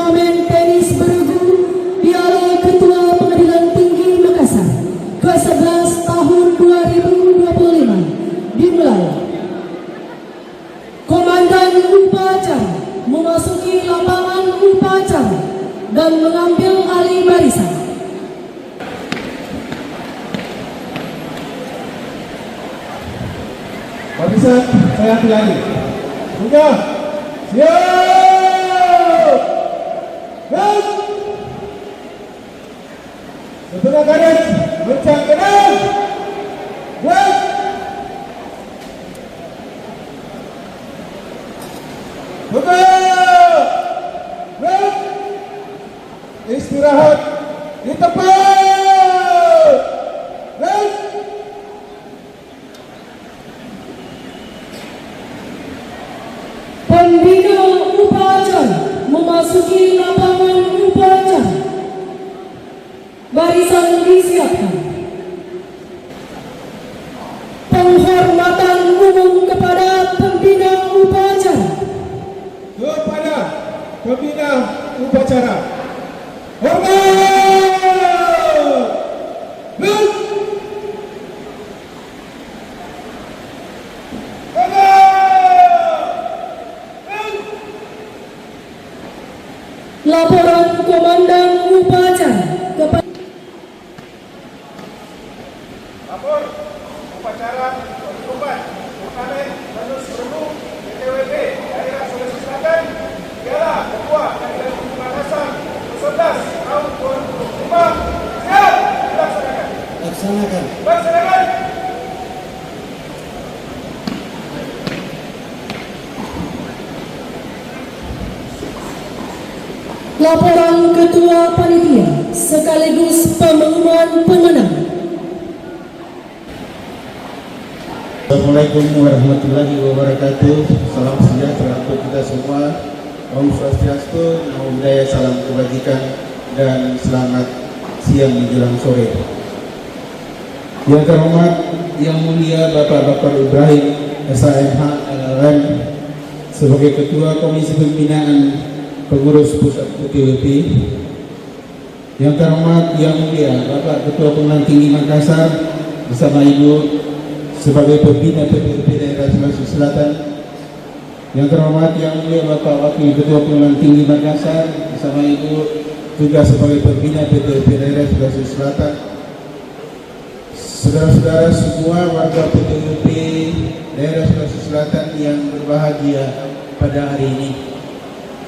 turnamen tenis bergu Piala Ketua Pengadilan Tinggi Makassar ke-11 tahun 2025 dimulai. Komandan upacara memasuki lapangan upacara dan mengambil alih barisan. Barisan saya pilih. Sudah. Siap. Gerak. Setengah garis mencang kanan. Gerak. Gerak. Gerak. Istirahat di tempat. Gerak. Pembina upacara memasuki lapangan upacara. Barisan disiapkan. Penghormatan umum kepada pembina upacara. Kepada pembina upacara. Hormat! Gerak! Laporan komandan upacara kepada Lapor upacara korban turnamen tenis bergu PTWP daerah Sulawesi Selatan Piala Ketua Pengadilan Tinggi Makassar ke-11 tahun 2025 siap dilaksanakan. Laksanakan. laporan ketua panitia sekaligus pengumuman pemenang. Assalamualaikum warahmatullahi wabarakatuh. Salam sejahtera untuk kita semua. Om Swastiastu, Namo Buddhaya, salam kebajikan dan selamat siang menjelang sore. Yang terhormat, yang mulia Bapak Dr. Ibrahim SHMH LLM sebagai Ketua Komisi Pembinaan Pengurus Pusat PTWP. Yang terhormat, yang mulia Bapak Ketua Pengadilan Tinggi Makassar bersama Ibu sebagai pembina PTWP daerah Sulawesi Selatan. Yang terhormat, yang mulia Bapak Wakil Ketua Pengadilan Tinggi Makassar bersama Ibu juga sebagai pembina PTWP daerah Sulawesi Selatan. Saudara-saudara semua warga PTWP daerah Sulawesi Selatan yang berbahagia pada hari ini.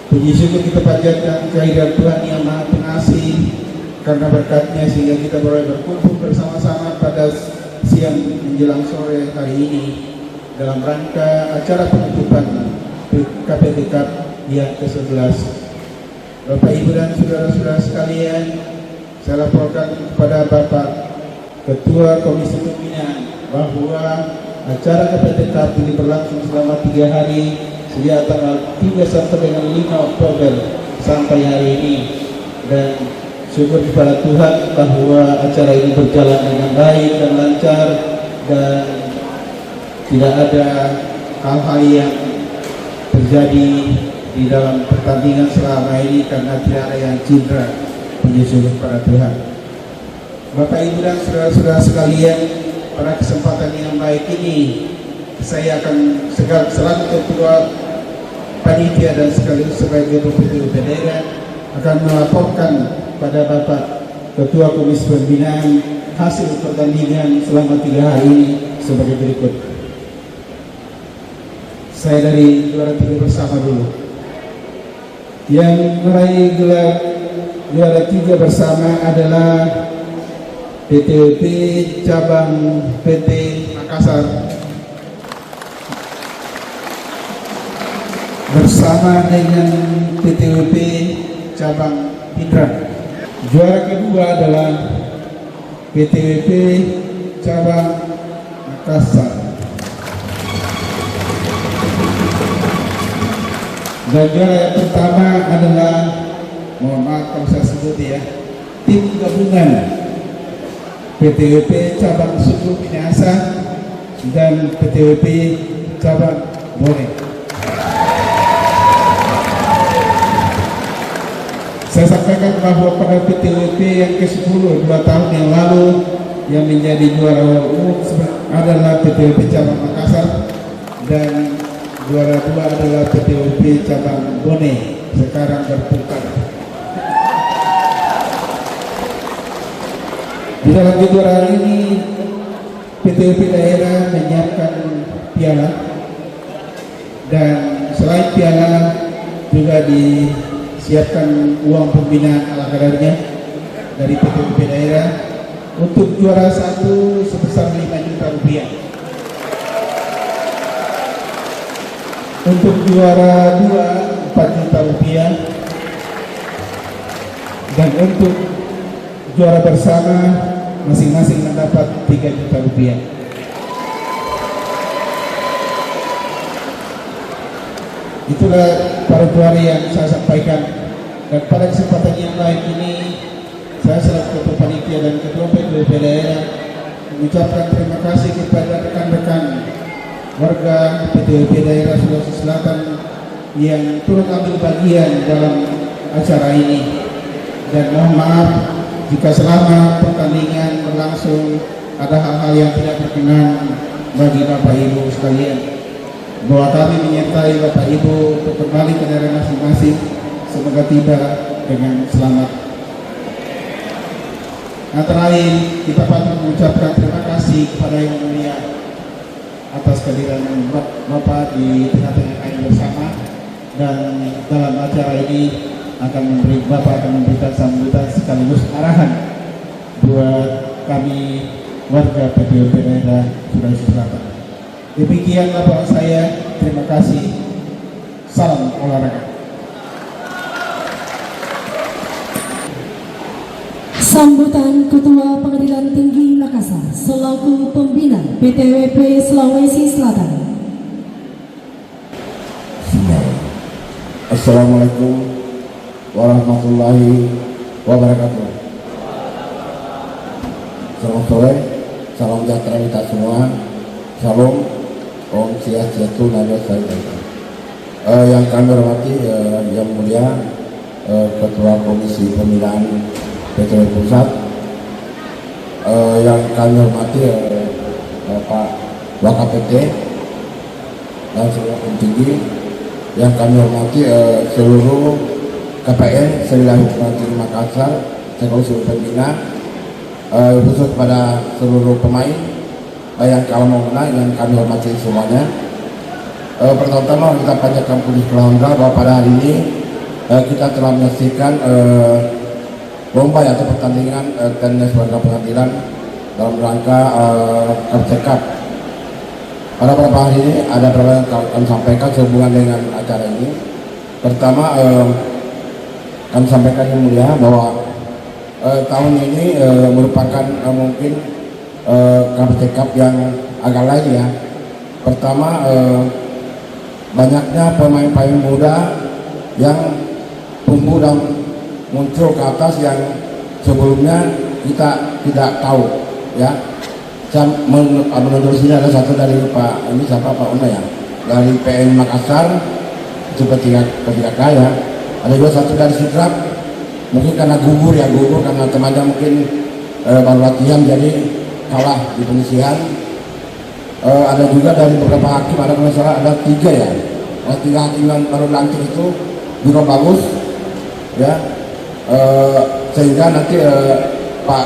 Puji syukur kita panjatkan kehadiran Tuhan yang Maha Pengasih karena berkat-Nya sehingga kita boleh berkumpul bersama-sama pada siang menjelang sore hari ini dalam rangka acara penutupan KPT Cup yang ke-11. Bapak, Ibu dan saudara-saudara sekalian, saya laporkan kepada Bapak Ketua Komisi Pembinaan bahwa acara KPT Cup ini berlangsung selama 3 hari sejak tanggal 3 sampai dengan 5 Oktober sampai hari ini, dan syukur kepada Tuhan bahwa acara ini berjalan dengan baik dan lancar dan tidak ada hal-hal yang terjadi di dalam pertandingan selama ini karena tidak ada yang cedera. Puji syukur kepada Tuhan. Bapak, Ibu dan saudara-saudara sekalian, pada kesempatan yang baik ini saya akan selaku Ketua Panitia dan sekaligus sebagai Ketua daerah akan melaporkan pada Bapak Ketua Komisi Pembinaan hasil pertandingan selama 3 hari ini sebagai berikut. Saya dari juara 3 bersama dulu. Yang meraih gelar juara 3 bersama adalah PTWP cabang PT Makassar bersama dengan PTWP cabang Pindrang. Juara kedua adalah PTWP cabang Makassar. Dan juara yang pertama adalah, mohon maaf kalau saya sebut ya, tim gabungan PTWP cabang Suku Minahasa dan PTWP cabang Bone. Saya sampaikan bahwa pada PTWP yang ke-10 2 tahun yang lalu yang menjadi juara umum adalah PTWP cabang Makassar, dan juara 2 adalah PTWP cabang Bone. Sekarang bertukar. Di dalam kejuaraan ini PTWP daerah menyiapkan piala, dan selain piala juga disiapkan uang pembinaan ala kadarnya dari PTWP daerah. Untuk juara 1 sebesar 5 juta rupiah, untuk juara 2 4 juta rupiah, dan untuk juara bersama masing-masing mendapat 3 juta rupiah. Itulah para juara yang saya sampaikan. Dan pada kesempatan yang lain ini, saya selaku ketua panitia dan ketua PTWP daerah mengucapkan terima kasih kepada rekan-rekan warga PTWP daerah Sulawesi Selatan yang turut ambil bagian dalam acara ini. Dan mohon maaf jika selama pertandingan berlangsung ada hal-hal yang tidak berkenan bagi Bapak Ibu sekalian, bahwa kami menyertai Bapak Ibu untuk kembali ke daerah masing-masing. Semoga tiba dengan selamat. Antara lain, kita patut mengucapkan terima kasih kepada Yang Mulia atas kehadiran Bapak di tengah-tengah kami bersama, dan dalam acara ini Bapak akan memberikan sambutan sekaligus arahan buat kami warga PTWP daerah Sulawesi Selatan. Demikian laporan saya. Terima kasih. Salam olahraga. Sambutan Ketua Pengadilan Tinggi Makassar selaku pembina PTWP Sulawesi Selatan. Assalamualaikum warahmatullahi wabarakatuh. Selamat sore, salam sejahtera kita semua. Shalom, Om Swastiastu, Namo Buddhaya. Yang kami hormati Yang Mulia Ketua Komisi Pembinaan PTWP Pusat, yang kami hormati Pak WKPT dan seluruh tinggi, yang kami hormati seluruh KPN Sewilayah Hukum Tinggi Makassar, seluruh pembina, khusus pada seluruh pemain yang kalau mau menang, yang kami hormati semuanya. Pertama-tama kita panjatkan puji kepada bahwa pada hari ini kita telah menyaksikan lomba atau pertandingan tenis warga pengadilan dalam rangka RC Cup. Pada beberapa hari ini ada beberapa yang kami sampaikan sehubungan dengan acara ini. Pertama, kami sampaikan Yang Mulia bahwa tahun ini merupakan mungkin RC Cup yang agak lain ya. Pertama, banyaknya pemain-pemain muda yang tumbuh dan muncul ke atas yang sebelumnya kita tidak tahu ya. Saya menunjuk sini ada satu dari Pak ini siapa, Pak Una ya, dari PN Makassar itu P3K ya. Ada juga satu dari Sidrap, mungkin karena gugur karena temannya mungkin baru latihan jadi kalah di penyisihan. Ada juga dari beberapa hakim, ada kalau salah ada 3 ya, ada 3 hakim yang baru lantik itu juga bagus ya. Sehingga nanti Pak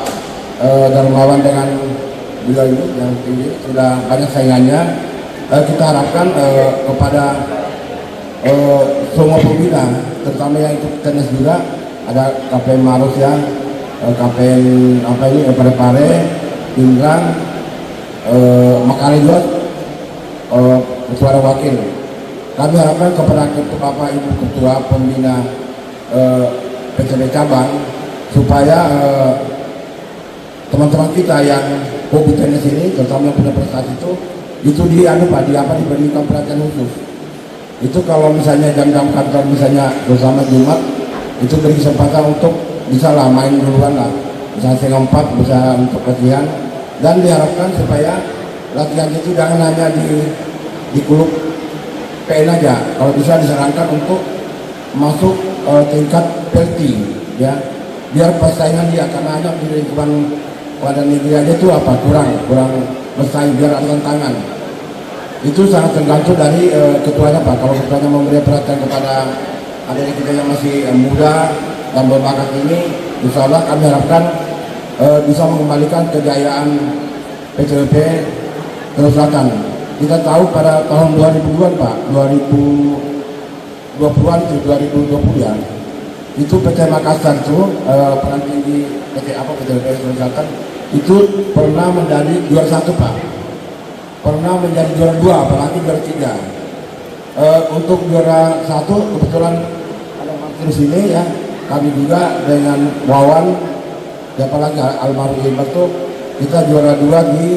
Darmawan dengan beliau ini yang tinggi sudah banyak saingannya. Kita harapkan kepada semua pembina, terutama yang ikut tenis juga, ada KPN Marus ya, KPN apa ini Pare-Pare, Pindrang, Makari juga, suara wakil. Kami harapkan kepada Bapak Ibu Ketua Pembina PTWP cabang supaya teman-teman kita yang hobi tenis ini, terutama yang punya prestasi itu diberikan perhatian khusus. Itu kalau misalnya jam-jam kantor misalnya bersama Jumat, itu beri kesempatan untuk bisa lah main duluan lah, bisa setengah 4 bisa untuk latihan, dan diharapkan supaya latihan itu jangan hanya di klub PN aja, kalau bisa disarankan untuk masuk tingkat pelti, ya, biar persaingan dia karena hanya di lingkungan pada negeri aja itu apa kurang bersaing, biar ada tantangan. Itu sangat tergantung dari ketuanya Pak. Kalau ketuanya memberi perhatian kepada adik kita yang masih muda dan berbakat ini, insya Allah kami harapkan bisa mengembalikan kejayaan PCLP Sulawesi Selatan. Kita tahu pada tahun 2000-an Pak, 2020-an itu 2020 ya, itu PT Makassar itu peran tinggi PCLP Sulawesi Selatan itu pernah menjadi juara 1 Pak, pernah menjadi juara 2, apalagi juara 3. Untuk juara 1 kebetulan ada mampir di sini ya, kami juga dengan Wawan, apalagi almarhum itu kita juara 2 di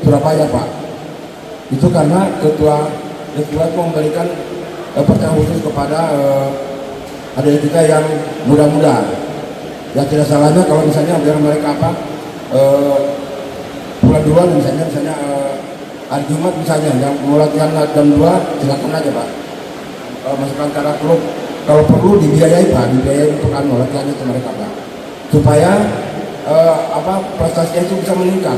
Surabaya Pak. Itu karena ketua itu memberikan perhatian khusus kepada adik kita yang muda-muda. Ya tidak salahnya kalau misalnya biar mereka bulan duluan misalnya hari Jumat misalnya yang mau latihan jam 2 silakan aja Pak. Masukkan cara klub, kalau perlu dibiayai Pak, dibiayai untuk latihannya ke mereka Pak, supaya prestasinya itu bisa meningkat.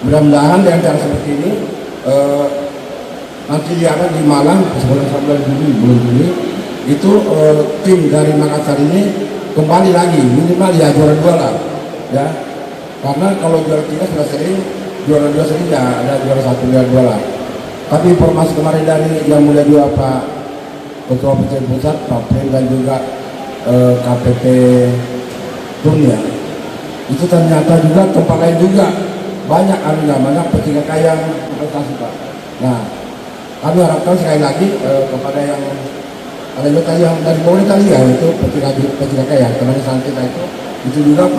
Mudah-mudahan dengan cara seperti ini nanti di Malang bulan Juli itu tim dari Makassar ini kembali lagi minimal ya juara 2 lah ya, karena kalau juara 3 sudah sering, juara 2 sering ya ada juara 1 juara 2 lah. Tapi informasi kemarin dari yang mulia 2 Pak Ketua PCLP Pusat, Pak Pren dan juga KPP Dunia, itu ternyata juga tempat lain juga banyak banyak PCKK yang investasi Pak. Nah kami harapkan sekali lagi kepada yang ada juga tadi yang dari bawah tadi ya, itu PCKK ya teman santai itu juga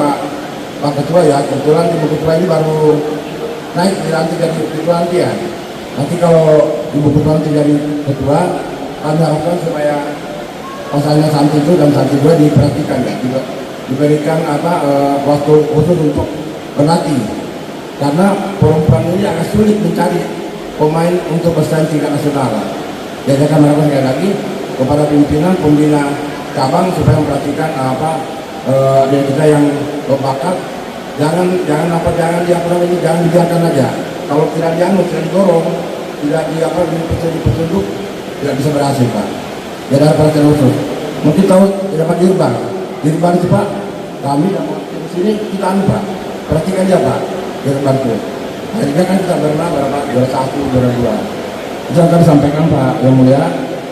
Pak Ketua ya, kebetulan Ibu Ketua ini baru naik dilantik dari Ketua nanti ya. Nanti kalau Ibu Ketua nanti jadi Ketua, kami harapkan supaya pasalnya santai itu dan santai juga diperhatikan ya, juga diberikan waktu khusus untuk berlatih, karena perempuan ini agak sulit mencari pemain untuk bersaing tingkat nasional. Jadi kami harapkan sekali lagi kepada pimpinan pembina cabang supaya memperhatikan dari kita yang berbakat, jangan dibiarkan aja. Kalau tidak didorong, tidak dipetunjuk, tidak bisa berhasil Pak. Jadi ada perhatian khusus. Mungkin tahu dapat dirban itu Pak, kami dapat di sini kita Pak, perhatikan aja Pak dirban itu. Akhirnya kan kita pernah berapa juara 1, juara 2. Itu yang kami sampaikan Pak yang mulia.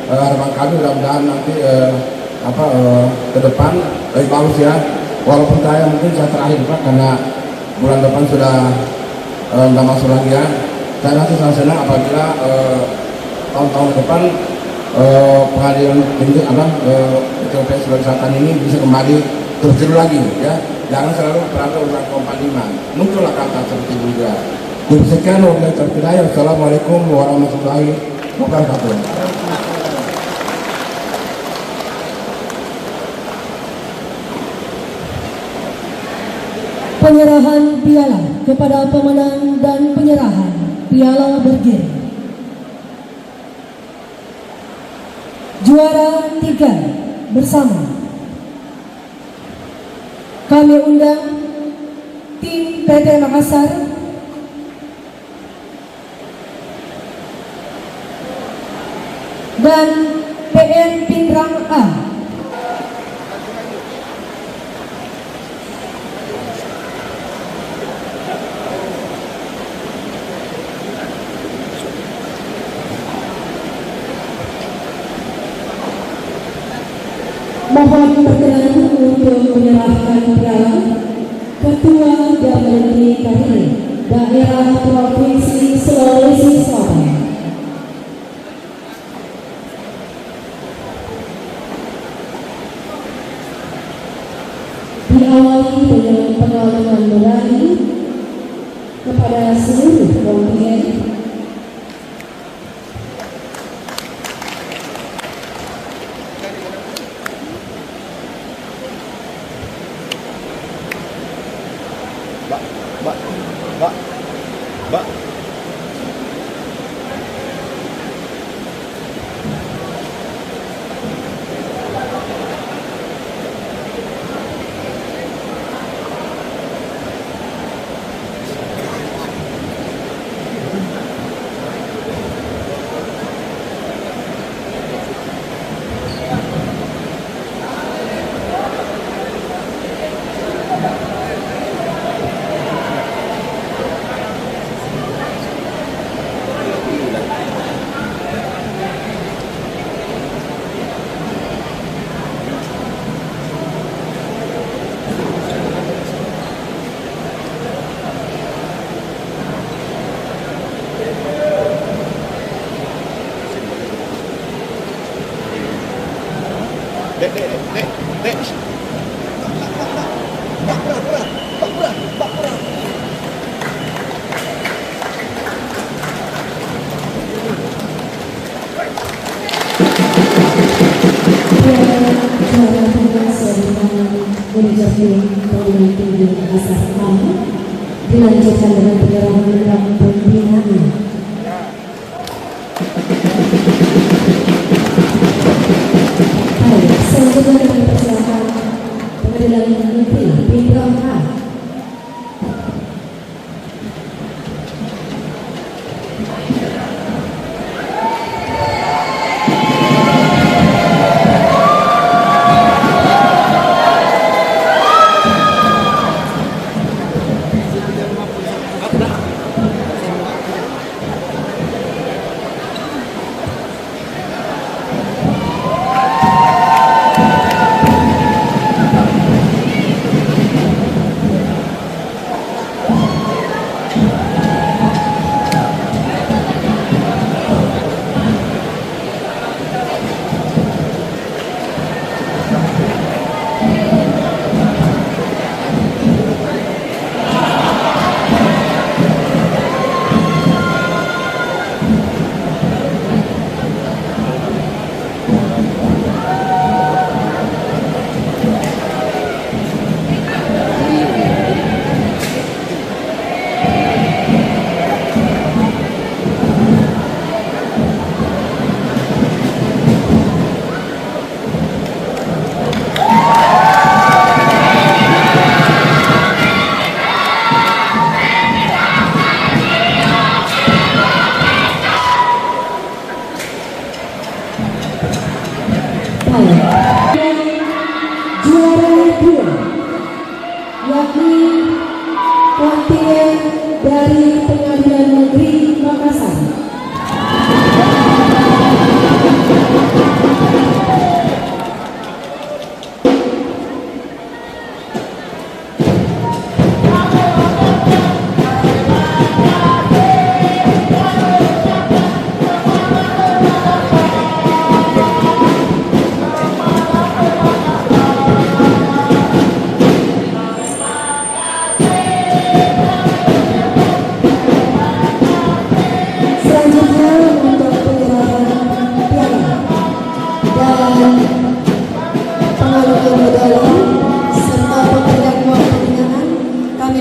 Harapan kami mudah-mudahan nanti ke depan lebih bagus ya. Walaupun saya mungkin saya terakhir Pak, karena bulan depan sudah nggak masuk lagi ya. Saya nanti sangat senang apabila tahun-tahun depan pengadilan tinggi PCLP Sulawesi Selatan ini bisa kembali terjun lagi ya. Jangan selalu berada urusan kompak 5. Muncullah kata seperti juga. Sekian wabillahi taufiq. Assalamualaikum warahmatullahi wabarakatuh. Penyerahan piala kepada pemenang dan penyerahan piala bergilir. Juara 3 bersama kami undang tim PT Makassar dan PN Pindrang A. Mohon perkenan untuk menyerahkan piala Ketua Dprd Daerah Provinsi Sulawesi Selatan. Diawali dengan pengalangan medali kepada seluruh kontingen. Mbak. Perguruan Tinggi Makassar dilanjutkan dengan penyerahan undang pembinaan. Baik, selanjutnya kami persilakan Pengadilan Negeri Pindrang H. Juara dua yakni kontingen dari Pengadilan Negeri Makassar.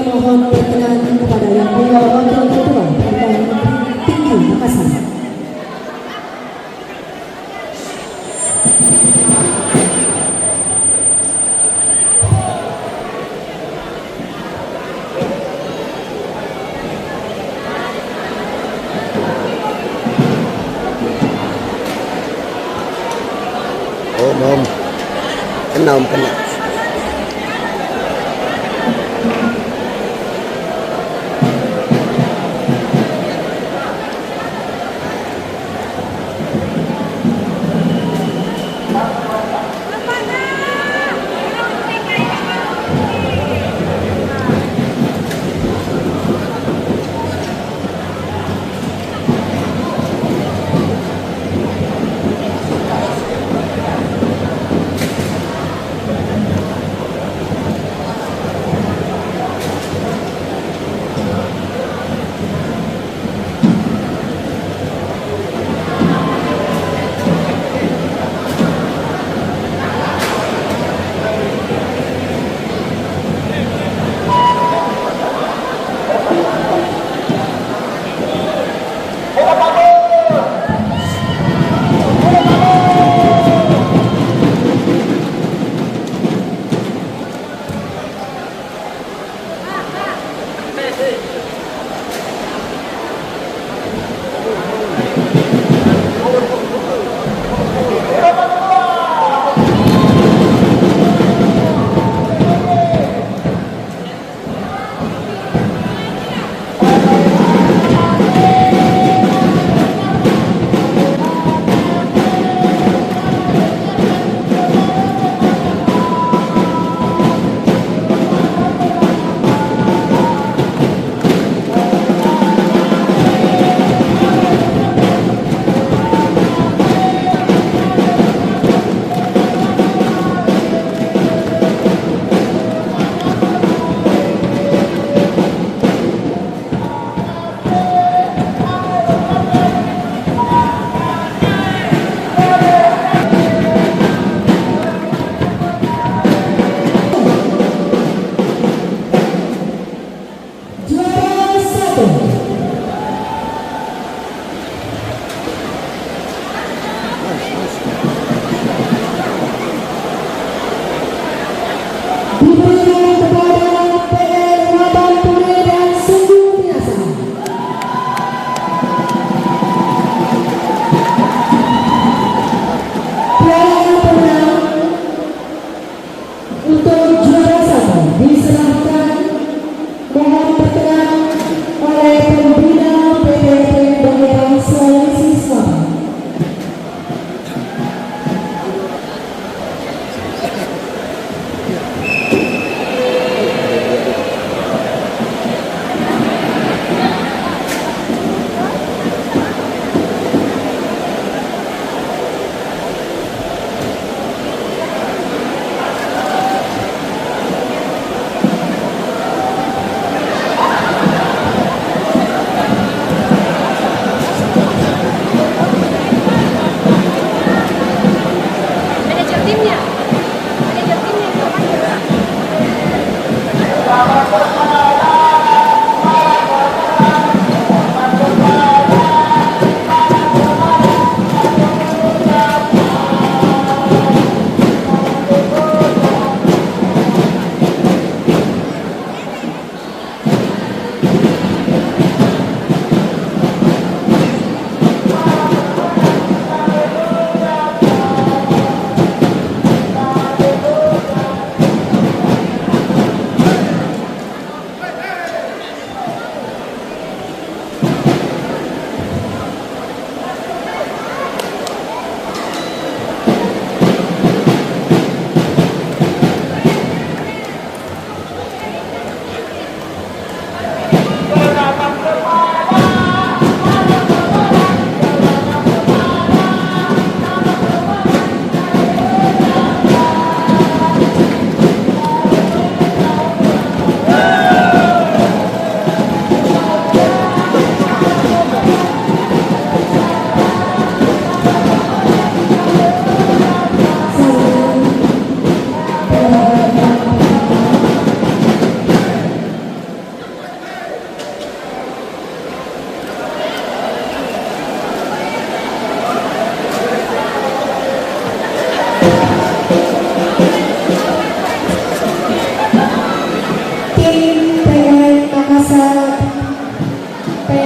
Mohon perkenan kepada Yang Mulia Wakil Ketua Pengadilan Negeri Tinggi Makassar. Om kena.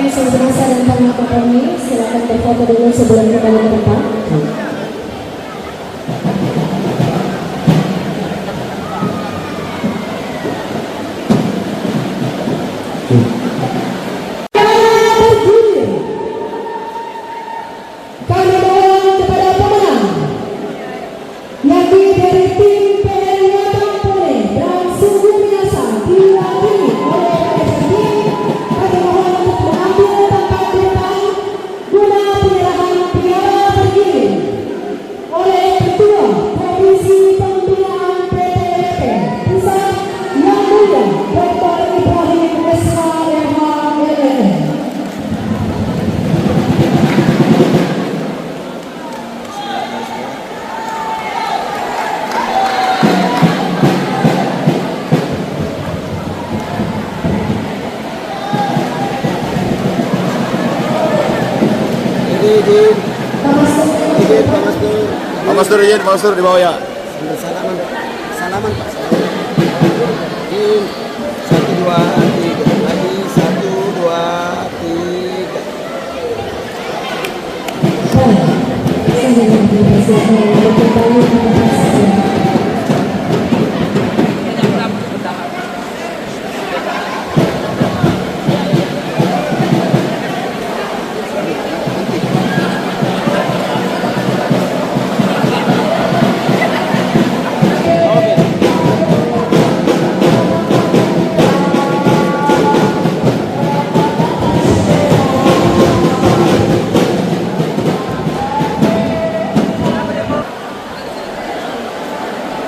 Rekan sang jenazah dan para penghuni, silakan berfoto dulu sebelum kembali ke tempat. Kami mohon kepada pemenang, yakni dari tim PN Watang Pone dan Sungguh Minasa diwakili oleh tim. Kami mohon untuk mengambil tempat di depan guna penyerahan piala bergilir oleh Ketua Komisi Pembinaan PTWP Pusat Yang Mulia Dr. Ibrahim SH.MH LLM. Pak Mastur izin, Pak Mastur di bawah ya. Salaman Pak. Izin. 1 2 3 lagi 1 2 3.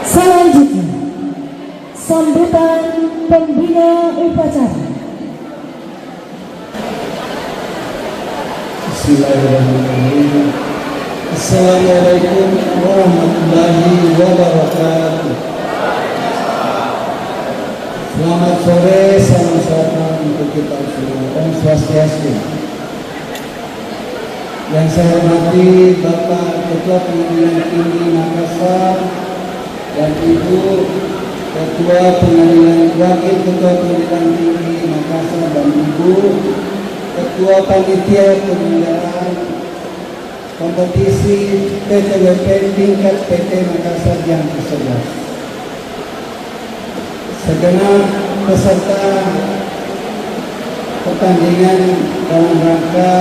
Selanjutnya, sambutan pembina upacara. Bismillahirrahmanirrahim. Assalamualaikum warahmatullahi wabarakatuh. Selamat sore, salam untuk kita semua. Om Swastiastu. Yang saya hormati Bapak Ketua Pengadilan Tinggi Makassar dan Ibu Ketua Pengadilan Wakil Ketua Pengadilan Tinggi Makassar dan Ibu Ketua Panitia Penyelenggaraan Kompetisi PTWP tingkat PT Makassar yang ke-11. Segenap peserta pertandingan dalam rangka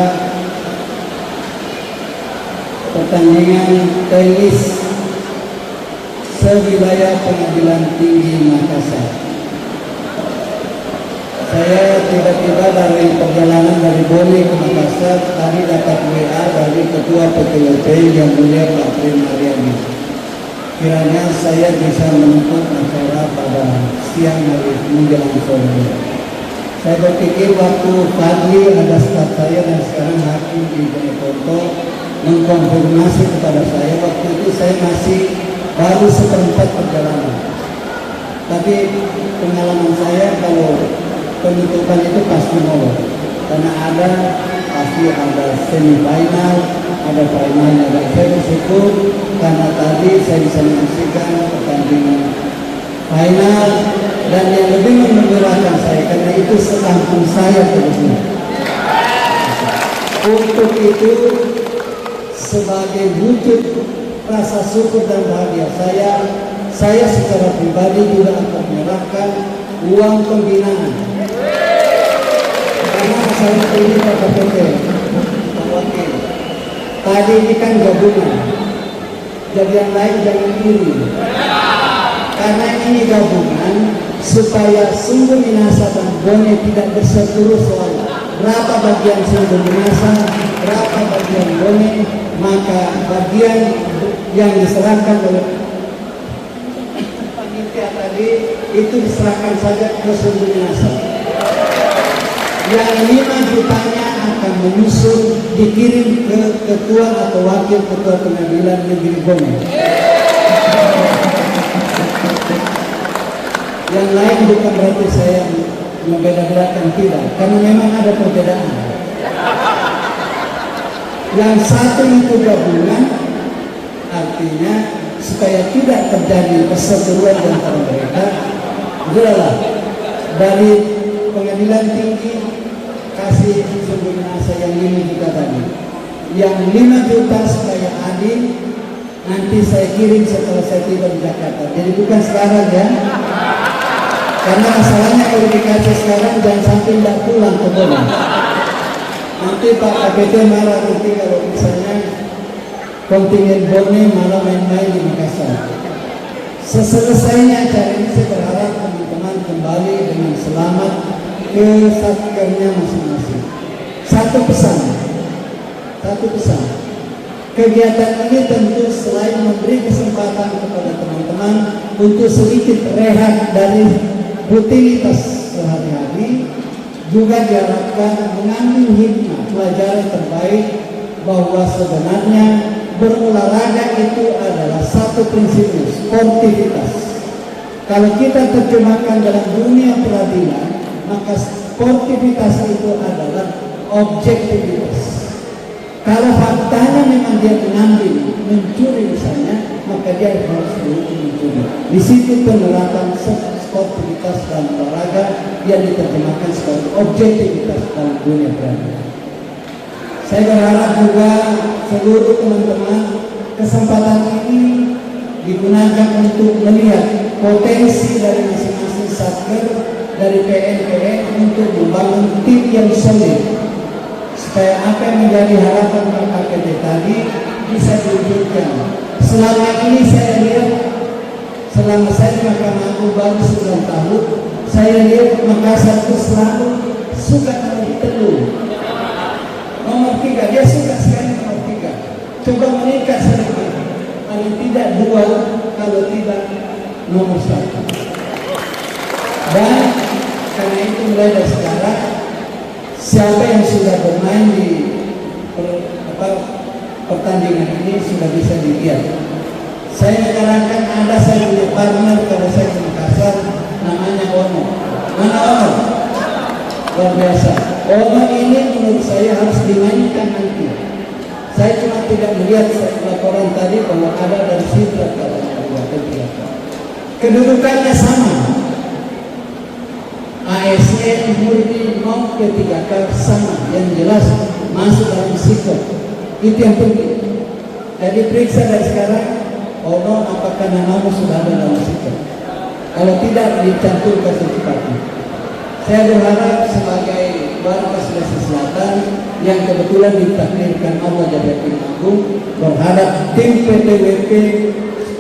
pertandingan tenis sewilayah Pengadilan Tinggi Makassar. Saya tiba-tiba dari perjalanan dari Bone ke Makassar, tadi dapat WA dari Ketua PTWP yang mulia Pak Prim Aryani. Kiranya saya bisa menonton acara pada siang hari menjelang sore. Saya berpikir waktu pagi ada staf saya dan sekarang hakim di Bonepoto mengkonfirmasi kepada saya, waktu itu saya masih baru seperempat perjalanan. Tapi pengalaman saya kalau penutupan itu pasti molor, karena pasti ada semifinal, ada final, ada saya bersyukur karena tadi saya bisa menyaksikan pertandingan final dan yang lebih mengembirakan saya karena itu sekampung saya sebetulnya. Untuk itu sebagai wujud rasa syukur dan bahagia saya secara pribadi juga akan menyerahkan uang pembinaan. Karena saya ini Pak KPP, Pak Wakil. Tadi ini kan gabungan. Jadi yang lain jangan iri. Karena ini gabungan supaya Sungguh Minasa dan Bone tidak berseteru soal berapa bagian Sungguh Minasa, berapa bagian Bone, maka bagian yang diserahkan oleh panitia tadi itu diserahkan saja ke Sungguh Minasa. Yang 5 jutanya akan menyusul dikirim ke ketua atau wakil ketua pengadilan negeri Bone. Yang lain bukan berarti saya membeda-bedakan, tidak, karena memang ada perbedaan. Yang satu itu gabungan, artinya supaya tidak terjadi perseteruan di antara mereka, adalah dari Pengadilan Tinggi kasih sumber nasa yang 5 juta tadi. Yang 5 juta supaya adil, nanti saya kirim setelah saya tiba di Jakarta. Jadi bukan sekarang ya. Karena masalahnya kalau dikasih sekarang jangan sampai tidak pulang ke Bone. Nanti Pak KPT marah nanti kalau misalnya kontingen Bone malah main-main di Makassar. Seselesainya acara ini saya berharap teman-teman kembali dengan selamat ke satkernya masing-masing. Satu pesan. Kegiatan ini tentu selain memberi kesempatan kepada teman-teman untuk sedikit rehat dari rutinitas sehari-hari, juga diharapkan mengambil hikmah pelajaran terbaik bahwa sebenarnya berolahraga itu adalah satu prinsipnya, sportivitas. Kalau kita terjemahkan dalam dunia peradilan, maka sportivitas itu adalah objektivitas. Kalau faktanya memang dia mengambil, mencuri misalnya, maka dia harus dihukum mencuri. Di situ penerapan sportivitas dalam olahraga yang diterjemahkan sebagai objektivitas dalam dunia peradilan. Saya berharap juga seluruh teman-teman kesempatan ini digunakan untuk melihat potensi dari masing-masing satker dari PNPN untuk membangun tim yang solid supaya apa yang menjadi harapan Pak KPT tadi bisa diwujudkan. Selama ini saya lihat, selama saya di Mahkamah Agung baru 9 tahun, saya lihat Makassar itu selalu suka nomor telur. Nomor 3, dia suka sekali nomor 3. Coba meningkat sedikit, paling tidak 2, kalau tidak nomor 1. Dan karena itu mulai dari sekarang, siapa yang sudah bermain di pertandingan ini sudah bisa dilihat. Saya menyarankan Anda, saya punya partner kalau saya ke Makassar, namanya Ono. Mana Ono? Luar biasa. Ono ini menurut saya harus dimainkan nanti. Saya cuma tidak melihat laporan tadi bahwa ada dari Sidra kedudukannya sama. ASN murni mau P3K sama, yang jelas masuk dalam sikap. Itu yang penting. Jadi periksa dari sekarang, Ono apakah namamu sudah ada dalam sikap. Kalau tidak, dicantumkan secepatnya. Saya berharap sebagai warga Sulawesi Selatan yang kebetulan ditakdirkan Allah jadi Hakim Agung, berharap tim PTWP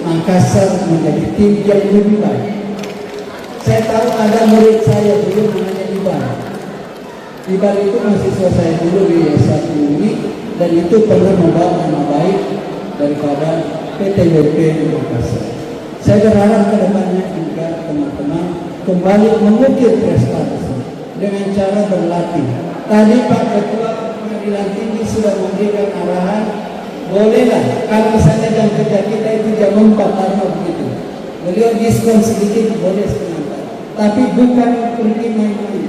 Makassar menjadi tim yang lebih baik. Saya tahu ada murid saya dulu namanya Ibar. Ibar itu mahasiswa saya dulu di S1 ini, dan itu pernah membawa nama baik daripada PTWP Makassar. Saya berharap ke depannya juga teman-teman kembali mengukir prestasi dengan cara berlatih. Tadi Pak Ketua Pengadilan Tinggi sudah memberikan arahan, bolehlah kalau misalnya jam kerja kita itu jam 4 atau begitu, beliau diskon sedikit, boleh setengah, tapi bukan pergi main-main.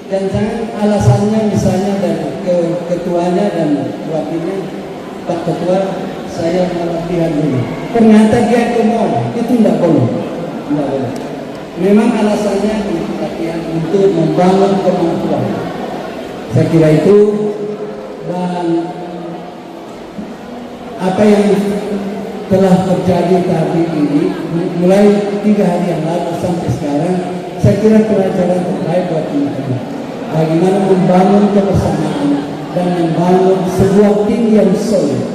Dan jangan alasannya misalnya dari ketuanya dan wakilnya, Pak Ketua saya latihan dulu, ternyata dia ke mall, itu tidak boleh. Memang alasannya untuk latihan untuk membangun kemampuan. Saya kira itu. Dan apa yang telah terjadi tadi ini, mulai 3 hari yang lalu sampai sekarang, saya kira pelajaran terbaik buat teman-teman. Bagaimana membangun kebersamaan dan membangun sebuah tim yang solid,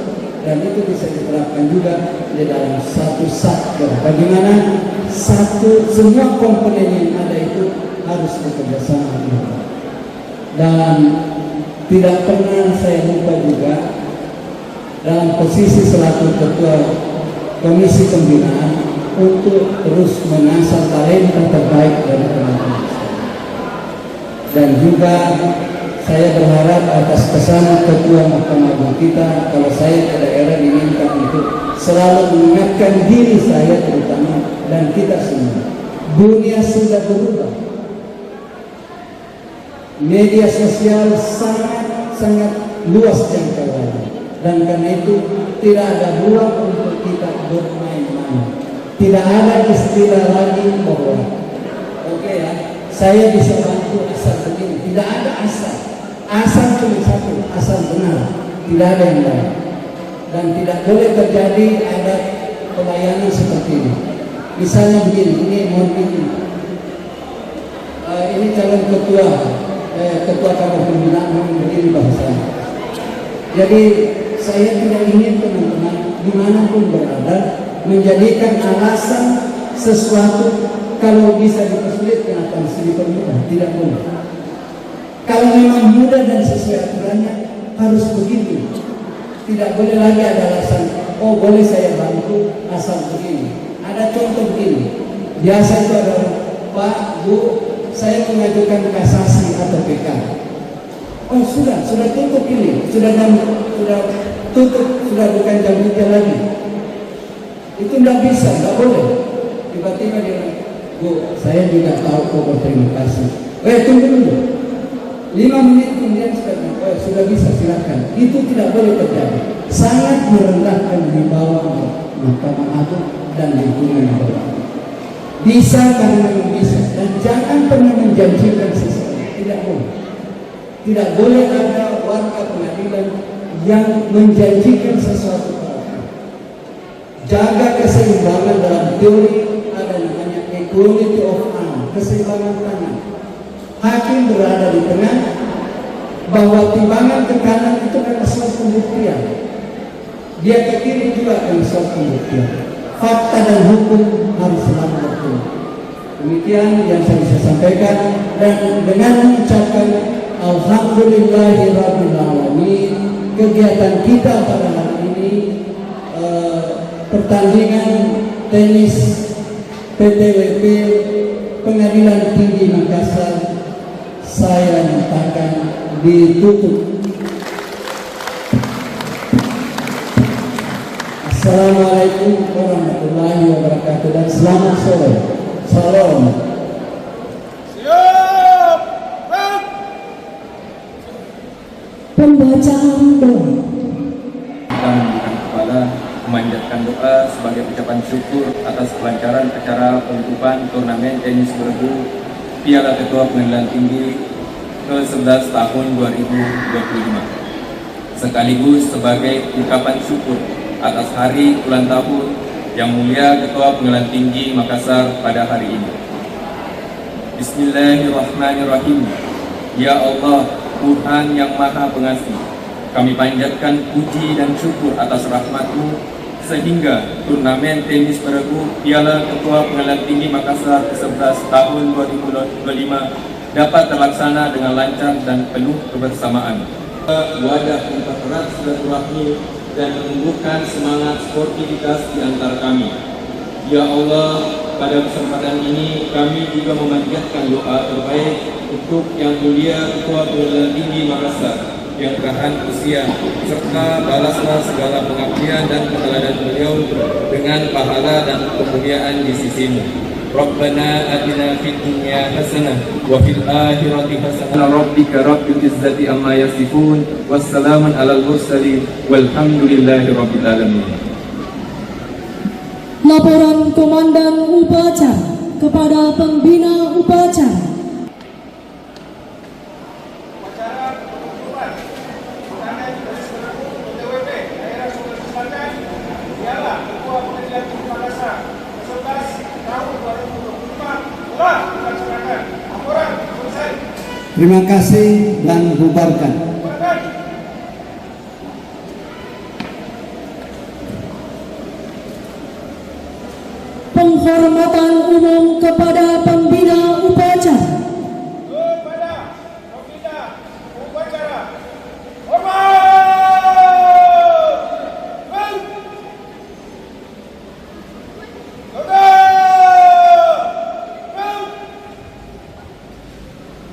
dan itu bisa diterapkan juga di dalam satu satker. Bagaimana semua komponen yang ada itu harus bekerja sama. Dan tidak pernah saya lupa juga dalam posisi selaku ketua komisi pembinaan untuk terus mengasah talenta terbaik dari teman-teman. Dan juga saya berharap atas pesan ketua Mahkamah Agung kita, kalau saya ke daerah diminta untuk selalu mengingatkan diri saya terutama dan kita semua. Dunia sudah berubah. Media sosial sangat luas jangkauannya, dan karena itu tidak ada ruang untuk kita bermain-main. Tidak ada istilah lagi bahwa oke ya, saya bisa bantu asal begini. Tidak ada asal. Asal cuma satu, asal benar, tidak ada yang lain. Dan tidak boleh terjadi ada pelayanan seperti ini. Misalnya begini, ini calon ketua Kamar Pembinaan begini bahasanya. Jadi saya tidak ingin teman-teman dimanapun berada menjadikan alasan sesuatu kalau bisa dipersulit kenapa mesti dipermudah, tidak boleh. Kalau memang mudah dan sesuai aturannya harus begitu. Tidak boleh lagi ada alasan, oh boleh saya bantu asal begini. Ada contoh begini, biasa itu ada Pak, Bu, saya mengajukan kasasi atau PK. Oh sudah tutup ini, sudah tutup, sudah bukan jam kerja lagi. Itu tidak bisa, tidak boleh. Tiba-tiba dia bilang, Bu, saya juga tahu kok berterima kasih. Tunggu dulu. 5 menit kemudian sudah bisa, silakan. Itu tidak boleh terjadi. Sangat merendahkan di bawah Mahkamah Agung dan lingkungan bawah. Bisa karena bisa, dan jangan pernah menjanjikan sesuatu. Tidak boleh. Tidak boleh ada warga pengadilan yang menjanjikan sesuatu. Jaga keseimbangan dalam teori, ada namanya equality of arm, keseimbangan tangan. Hakim berada di tengah, bahwa timbangan ke kanan itu adalah suatu pembuktian. Dia ke kiri juga adalah suatu pembuktian. Fakta dan hukum harus selalu bertemu. Demikian yang saya bisa sampaikan, dan dengan mengucapkan Alhamdulillahirabbil alamin, kegiatan kita pada hari ini pertandingan tenis PTWP Pengadilan Tinggi Makassar saya nyatakan ditutup. Assalamualaikum warahmatullahi wabarakatuh dan selamat sore. Salam. Pembacaan doa. Kita memberikan kepala, memanjatkan doa sebagai ucapan syukur atas kelancaran acara penutupan turnamen tenis bergu Piala Ketua Pengadilan Tinggi ke-11 tahun 2025. Sekaligus sebagai ungkapan syukur atas hari ulang tahun Yang Mulia Ketua Pengadilan Tinggi Makassar pada hari ini. Bismillahirrahmanirrahim. Ya Allah, Tuhan yang Maha Pengasih, kami panjatkan puji dan syukur atas rahmat-Mu sehingga turnamen tenis bergu Piala Ketua Pengadilan Tinggi Makassar ke-11 tahun 2025 dapat terlaksana dengan lancar dan penuh kebersamaan. Wadah mempererat silaturahmi dan menumbuhkan semangat sportivitas di antara kami. Ya Allah, pada kesempatan ini kami juga memanjatkan doa terbaik untuk Yang Mulia Ketua Pengadilan Tinggi Makassar yang berakhir usia, serta balaslah segala pengabdian dan keteladanan beliau dengan pahala dan kemuliaan di sisi-Mu. Rabbana atina fid dunya hasanah wa fil akhirati hasanah. Rabbika rabbil izzati amma yasifun, wassalamun alal mursalin, walhamdulillahi rabbil alamin. Laporan Komandan Upacara kepada Pembina Upacara. Terima kasih dan bubarkan. Penghormatan umum kepada Pembina Upacara. Kepada Pembina Upacara. Hormat!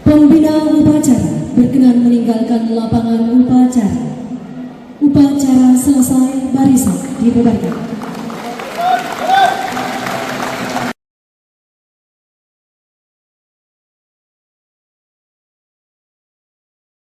Pembina Upacara berkenan meninggalkan lapangan upacara. Upacara selesai, barisan dibubarkan.